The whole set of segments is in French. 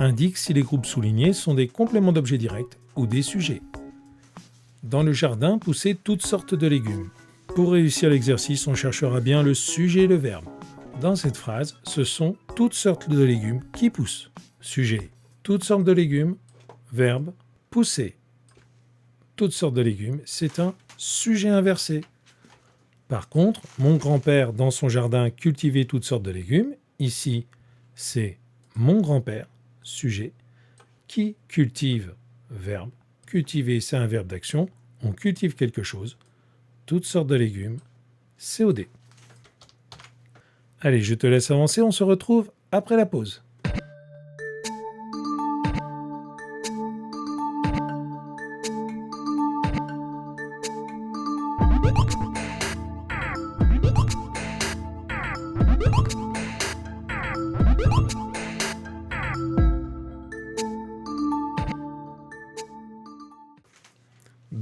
indique si les groupes soulignés sont des compléments d'objets directs ou des sujets. Dans le jardin poussaient toutes sortes de légumes. Pour réussir l'exercice, on cherchera bien le sujet et le verbe. Dans cette phrase, ce sont toutes sortes de légumes qui poussent. Sujet, toutes sortes de légumes. Verbe, pousser. Toutes sortes de légumes, c'est un sujet inversé. Par contre, mon grand-père, dans son jardin, cultivait toutes sortes de légumes. Ici, c'est mon grand-père, sujet, qui cultive, verbe. Cultiver, c'est un verbe d'action. On cultive quelque chose. Toutes sortes de légumes, COD. Allez, je te laisse avancer, on se retrouve après la pause.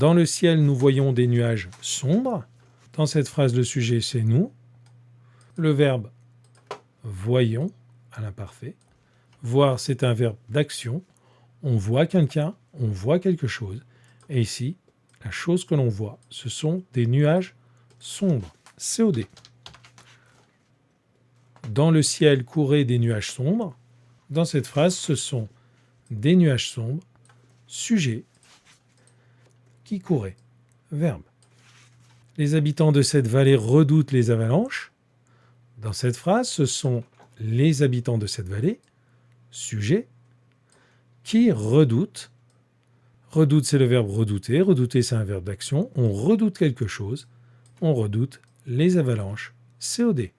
Dans le ciel, nous voyons des nuages sombres. Dans cette phrase, le sujet, c'est nous. Le verbe « voyons » à l'imparfait. Voir, c'est un verbe d'action. On voit quelqu'un, on voit quelque chose. Et ici, la chose que l'on voit, ce sont des nuages sombres. COD. Dans le ciel couraient des nuages sombres. Dans cette phrase, ce sont des nuages sombres. Sujet qui courait. Verbe. Les habitants de cette vallée redoutent les avalanches. Dans cette phrase, ce sont les habitants de cette vallée, sujet, qui redoutent. Redoute, c'est le verbe redouter. Redouter, c'est un verbe d'action. On redoute quelque chose. On redoute les avalanches. COD.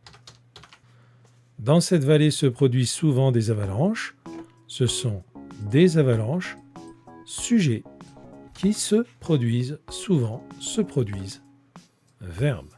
Dans cette vallée se produisent souvent des avalanches. Ce sont des avalanches, sujet, qui se produisent souvent, se produisent. Verbe.